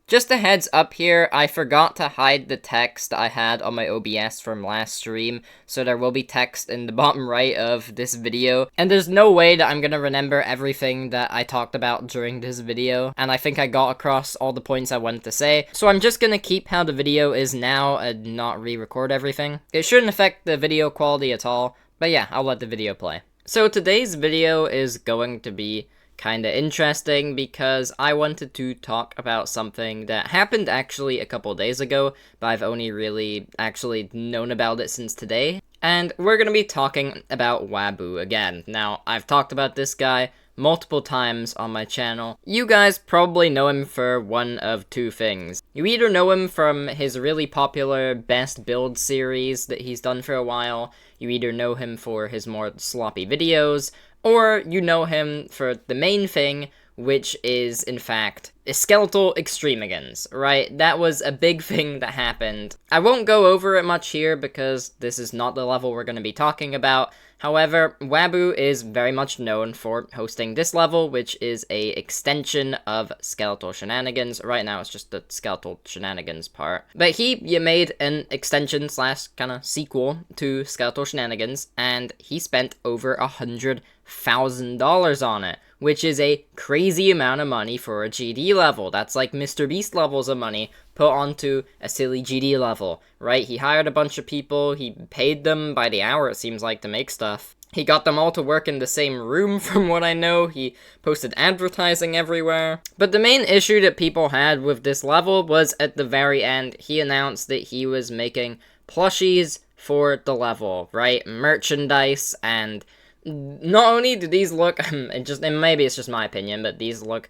Just a heads up here, I forgot to hide the text I had on my OBS from last stream, so there will be text in the bottom right of this video, and there's no way that I'm gonna remember everything that I talked about during this video, and I think I got across all the points I wanted to say, so I'm just gonna keep how the video is now and not re-record everything. It shouldn't affect the video quality at all, but yeah, I'll let the video play. So today's video is going to be kinda interesting because I wanted to talk about something that happened actually a couple days ago, but I've only really actually known about it since today. And we're gonna be talking about Waboo again. Now, I've talked about this guy multiple times on my channel. You guys probably know him for one of two things. You either know him from his really popular best build series that he's done for a while, you either know him for his more sloppy videos, or you know him for the main thing, which is, in fact, Skeletal Extremigans, right? That was a big thing that happened. I won't go over it much here because this is not the level we're going to be talking about. However, Waboo is very much known for hosting this level, which is a extension of Skeletal Shenanigans. Right now, it's just the Skeletal Shenanigans part. But he made an extension slash kind of sequel to Skeletal Shenanigans, and he spent over $100,000 on it, which is a crazy amount of money for a GD level. That's like Mr. Beast levels of money put onto a silly GD level, right? He hired a bunch of people, he paid them by the hour, it seems like, to make stuff. He got them all to work in the same room, from what I know. He posted advertising everywhere. But the main issue that people had with this level was at the very end, he announced that he was making plushies for the level, right? Merchandise, and not only do these look, and maybe it's just my opinion, but these look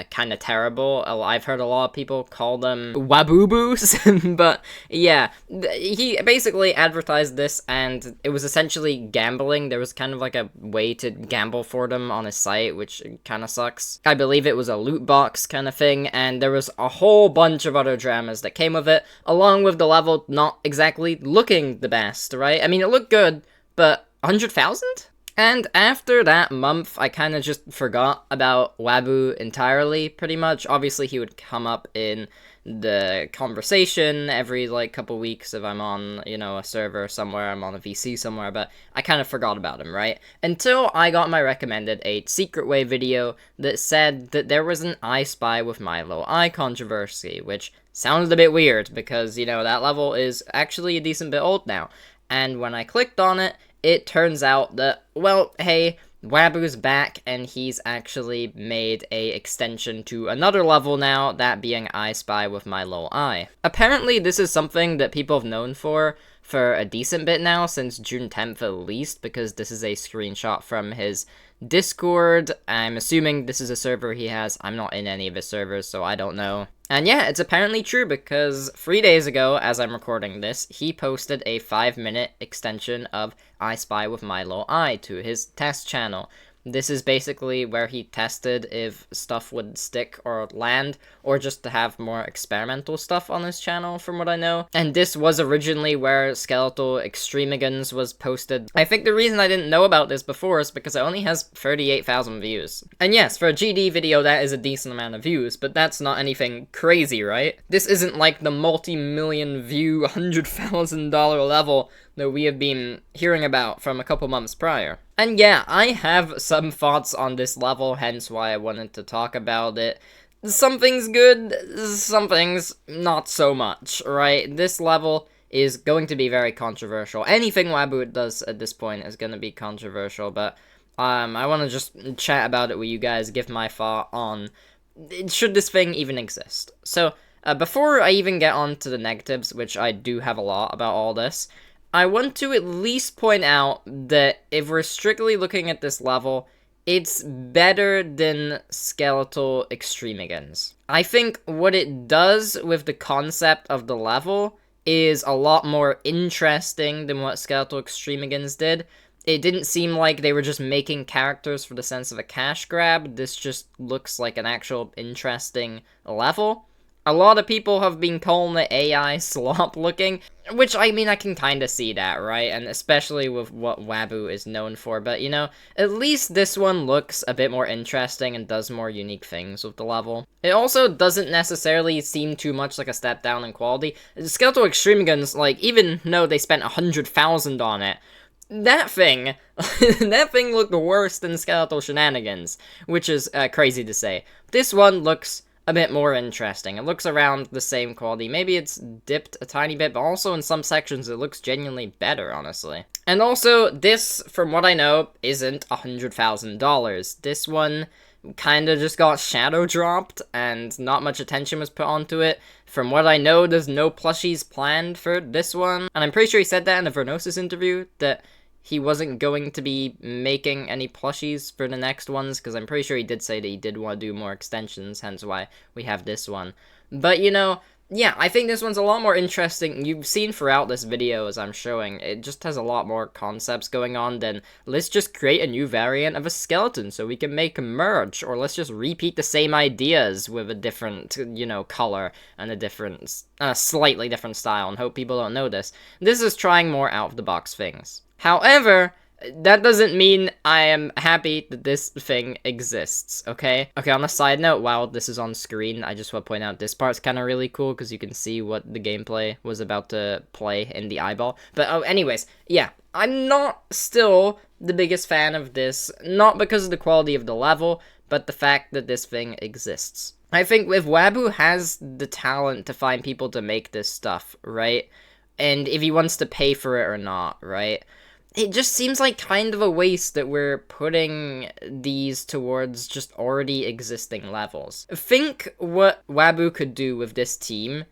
kind of terrible. I've heard a lot of people call them Waboobos, but yeah, he basically advertised this, and it was essentially gambling. There was kind of like a way to gamble for them on his site, which kind of sucks. I believe it was a loot box kind of thing, and there was a whole bunch of other dramas that came with it, along with the level not exactly looking the best, right? I mean, it looked good, but 100,000? And after that month, I kind of just forgot about Waboo entirely, pretty much. Obviously, he would come up in the conversation every, like, couple weeks if I'm on, you know, a server somewhere, I'm on a VC somewhere, but I kind of forgot about him, right? Until I got my recommended a Secret Way video that said that there was an I Spy with My Little Eye controversy, which sounded a bit weird because, you know, that level is actually a decent bit old now. And when I clicked on it, it turns out that, well, hey, Waboo's back, and he's actually made a extension to another level now, that being I Spy with My Little Eye. Apparently, this is something that people have known for a decent bit now, since June 10th at least, because this is a screenshot from his Discord. I'm assuming this is a server he has. I'm not in any of his servers, so I don't know. And yeah, it's apparently true because 3 days ago, as I'm recording this, he posted a 5-minute extension of I Spy with My Little Eye to his test channel. This is basically where he tested if stuff would stick or land, or just to have more experimental stuff on his channel, from what I know. And this was originally where Skeletal Extremigans was posted. I think the reason I didn't know about this before is because it only has 38,000 views. And yes, for a GD video, that is a decent amount of views, but that's not anything crazy, right? This isn't like the multi-million view, $100,000 level that we have been hearing about from a couple months prior. And yeah, I have some thoughts on this level, hence why I wanted to talk about it. Some things good, some things not so much, right? This level is going to be very controversial. Anything Waboo does at this point is going to be controversial, but I want to just chat about it with you guys, give my thought on should this thing even exist. So, before I even get on to the negatives, which I do have a lot about all this, I want to at least point out that if we're strictly looking at this level, it's better than Skeletal Extremigans. I think what it does with the concept of the level is a lot more interesting than what Skeletal Extremigans did. It didn't seem like they were just making characters for the sense of a cash grab. This just looks like an actual interesting level. A lot of people have been calling the AI slop looking. Which, I mean, I can kind of see that, right? And especially with what Waboo is known for. But, you know, at least this one looks a bit more interesting and does more unique things with the level. It also doesn't necessarily seem too much like a step down in quality. Skeletal Extremigans, like, even though they spent 100,000 on it, that thing looked worse than Skeletal Shenanigans, which is crazy to say. This one looks a bit more interesting. It looks around the same quality. Maybe it's dipped a tiny bit, but also in some sections it looks genuinely better, honestly. And also, this, from what I know, isn't $100,000. This one kinda just got shadow dropped, and not much attention was put onto it. From what I know, there's no plushies planned for this one, and I'm pretty sure he said that in the Vernosis interview, that he wasn't going to be making any plushies for the next ones, because I'm pretty sure he did say that he did want to do more extensions, hence why we have this one. But, you know, yeah, I think this one's a lot more interesting. You've seen throughout this video, as I'm showing, it just has a lot more concepts going on than, let's just create a new variant of a skeleton so we can make a merge, or let's just repeat the same ideas with a different, you know, color and a slightly different style, and hope people don't notice. This is trying more out-of-the-box things. However, that doesn't mean I am happy that this thing exists, okay? Okay, on a side note, while this is on screen, I just want to point out this part's kind of really cool, because you can see what the gameplay was about to play in the eyeball. But, oh, anyways, yeah, I'm not still the biggest fan of this, not because of the quality of the level, but the fact that this thing exists. I think if Waboo has the talent to find people to make this stuff, right? And if he wants to pay for it or not, right? It just seems like kind of a waste that we're putting these towards just already existing levels. Think what Waboo could do with this team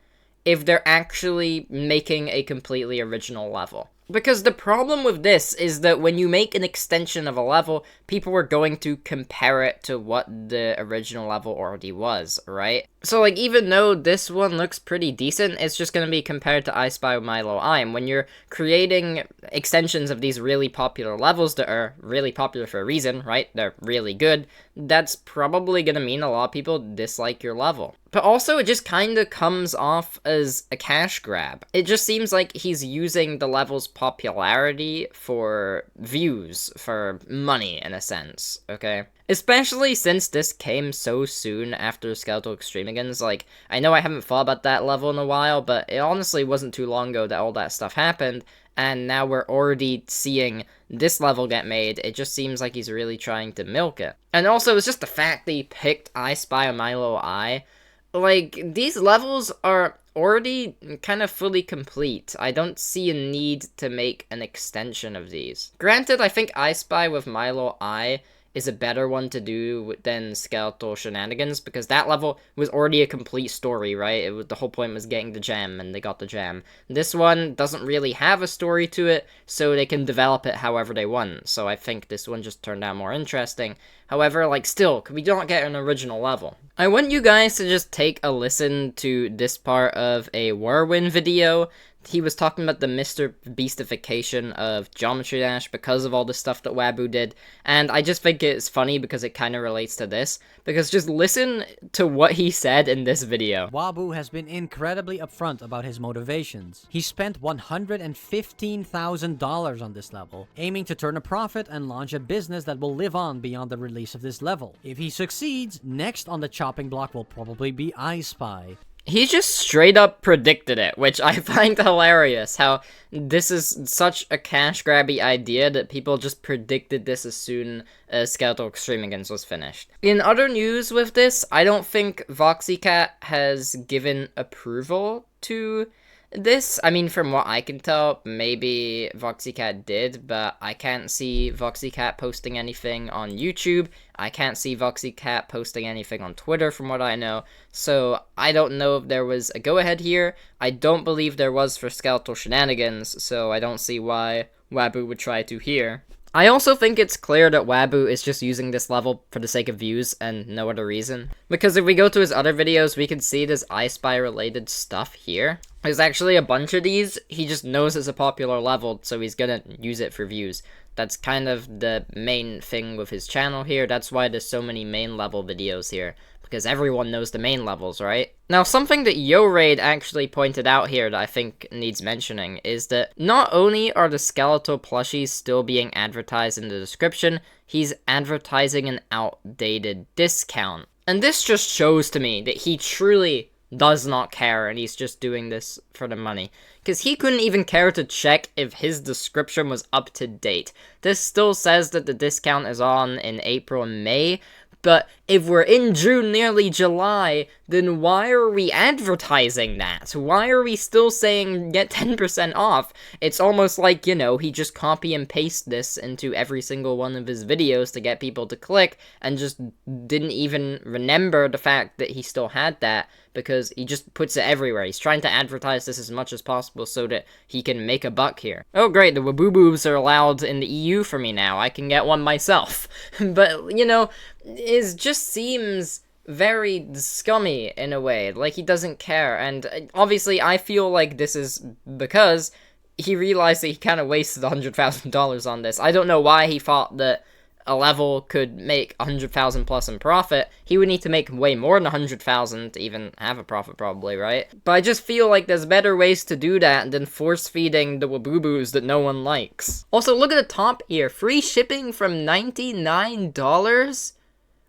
if they're actually making a completely original level. Because the problem with this is that when you make an extension of a level, people are going to compare it to what the original level already was, right? So, like, even though this one looks pretty decent, it's just going to be compared to I Spy with My Little Eye. And when you're creating extensions of these really popular levels that are really popular for a reason, right? They're really good. That's probably going to mean a lot of people dislike your level. But also, it just kind of comes off as a cash grab. It just seems like he's using the level's popularity for views, for money, in a sense, okay? Especially since this came so soon after Skeletal Extremigans. Like, I know I haven't thought about that level in a while, but it honestly wasn't too long ago that all that stuff happened, and now we're already seeing this level get made. It just seems like he's really trying to milk it. And also, it's just the fact that he picked I Spy with My Little Eye. Like, these levels are already kind of fully complete. I don't see a need to make an extension of these. Granted, I think I Spy with My Little Eye is a better one to do than Skeletal Shenanigans, because that level was already a complete story, right? The whole point was getting the gem, and they got the gem. This one doesn't really have a story to it, so they can develop it however they want, so I think this one just turned out more interesting. However, like, still, we don't get an original level. I want you guys to just take a listen to this part of a Whirlwind video. He was talking about the Mr. Beastification of Geometry Dash because of all the stuff that Waboo did, and I just think it's funny because it kind of relates to this, because just listen to what he said in this video. Waboo has been incredibly upfront about his motivations. He spent $115,000 on this level, aiming to turn a profit and launch a business that will live on beyond the release of this level. If he succeeds, next on the chopping block will probably be I Spy. He just straight up predicted it, which I find hilarious, how this is such a cash grabby idea that people just predicted this as soon as Skeletal Extremigans was finished. In other news with this, I don't think VoxyCat has given approval to this. I mean, from what I can tell, maybe VoxyCat did, but I can't see VoxyCat posting anything on YouTube. I can't see VoxyCat posting anything on Twitter from what I know, so I don't know if there was a go-ahead here. I don't believe there was for Skeletal Shenanigans, so I don't see why Waboo would try to here. I also think it's clear that Waboo is just using this level for the sake of views and no other reason. Because if we go to his other videos, we can see there's I Spy related stuff here. There's actually a bunch of these. He just knows it's a popular level, so he's gonna use it for views. That's kind of the main thing with his channel here. That's why there's so many main level videos here. because everyone knows the main levels, right? Now, something that YoRaid actually pointed out here that I think needs mentioning is that not only are the skeletal plushies still being advertised in the description, he's advertising an outdated discount. And this just shows to me that he truly does not care and he's just doing this for the money. Because he couldn't even care to check if his description was up to date. This still says that the discount is on in April and May, but if we're in June, nearly July, then why are we advertising that? Why are we still saying get 10% off? It's almost like, you know, he just copy and paste this into every single one of his videos to get people to click, and just didn't even remember the fact that he still had that, because he just puts it everywhere. He's trying to advertise this as much as possible so that he can make a buck here. Oh great, the Waboobos are allowed in the EU for me now. I can get one myself. But, you know, it just seems very scummy in a way, like he doesn't care, and obviously I feel like this is because he realized that he kind of wasted $100,000 on this. I don't know why he thought that a level could make 100,000 plus in profit. He would need to make way more than 100,000 to even have a profit, probably, right? But I just feel like there's better ways to do that than force-feeding the Waboobos that no one likes. Also, look at the top here. Free shipping from $99?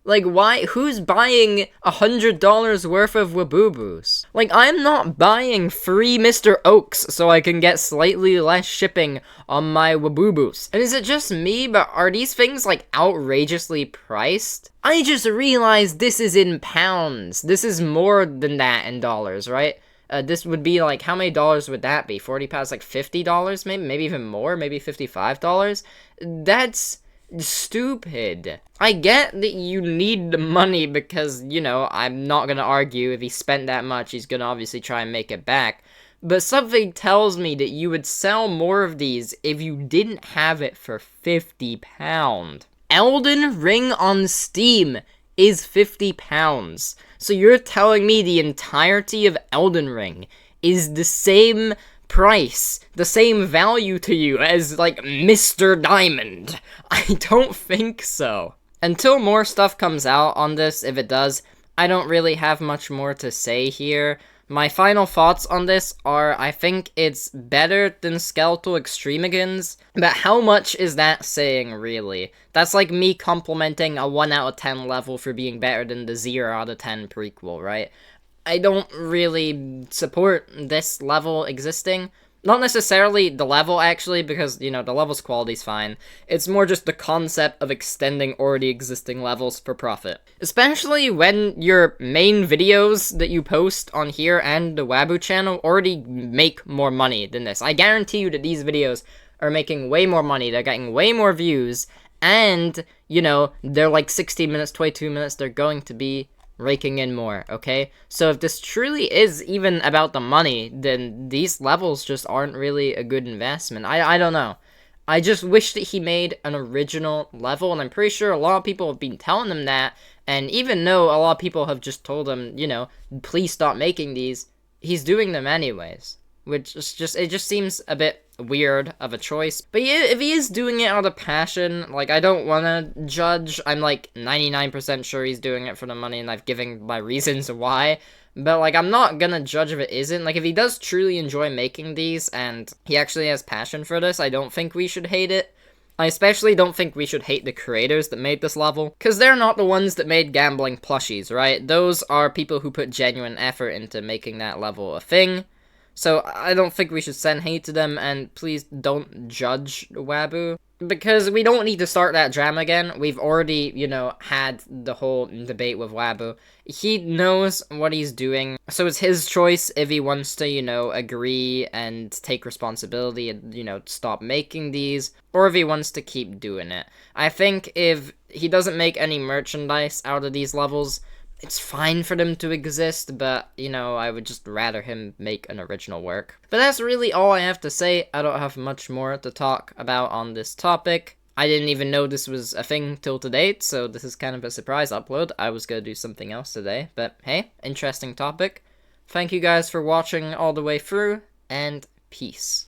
Like, why? Who's buying $100 worth of Waboobos? Like, I'm not buying free Mr. Oaks so I can get slightly less shipping on my Waboobos. And is it just me, but are these things, like, outrageously priced? I just realized this is in pounds. This is more than that in dollars, right? This would be, like, how many dollars would that be? 40 pounds, like $50 maybe? Maybe even more? Maybe $55? That's stupid. I get that you need the money because, you know, I'm not gonna argue if he spent that much, he's gonna obviously try and make it back. But something tells me that you would sell more of these if you didn't have it for £50. Elden Ring on Steam is £50. So you're telling me the entirety of Elden Ring is the same price, the same value to you as, like, Mr. Diamond? I don't think so. Until more stuff comes out on this, if it does, I don't really have much more to say here. My final thoughts on this are, I think it's better than Skeletal Extremigans, but how much is that saying, really? That's like me complimenting a 1 out of 10 level for being better than the 0 out of 10 prequel, right? I don't really support this level existing. Not necessarily the level, actually, because, you know, the level's quality's fine. It's more just the concept of extending already existing levels for profit. Especially when your main videos that you post on here and the Waboo channel already make more money than this. I guarantee you that these videos are making way more money, they're getting way more views, and, you know, they're like 16 minutes, 22 minutes, they're going to be raking in more, okay? So if this truly is even about the money, then these levels just aren't really a good investment. I don't know. I just wish that he made an original level, and I'm pretty sure a lot of people have been telling him that, and even though a lot of people have just told him, you know, please stop making these, he's doing them anyways. Which is just, it just seems a bit weird of a choice. But yeah, if he is doing it out of passion, like, I don't want to judge. I'm like 99% sure he's doing it for the money, and I've given my reasons why. But, like, I'm not gonna judge if it isn't. Like, if he does truly enjoy making these, and he actually has passion for this, I don't think we should hate it. I especially don't think we should hate the creators that made this level, because they're not the ones that made gambling plushies, right? Those are people who put genuine effort into making that level a thing. So I don't think we should send hate to them, and please don't judge Waboo. Because we don't need to start that drama again. We've already, you know, had the whole debate with Waboo. He knows what he's doing, so it's his choice if he wants to, you know, agree and take responsibility and, you know, stop making these, or if he wants to keep doing it. I think if he doesn't make any merchandise out of these levels, it's fine for them to exist, but, you know, I would just rather him make an original work. But that's really all I have to say. I don't have much more to talk about on this topic. I didn't even know this was a thing till today, so this is kind of a surprise upload. I was gonna do something else today, but hey, interesting topic. Thank you guys for watching all the way through, and peace.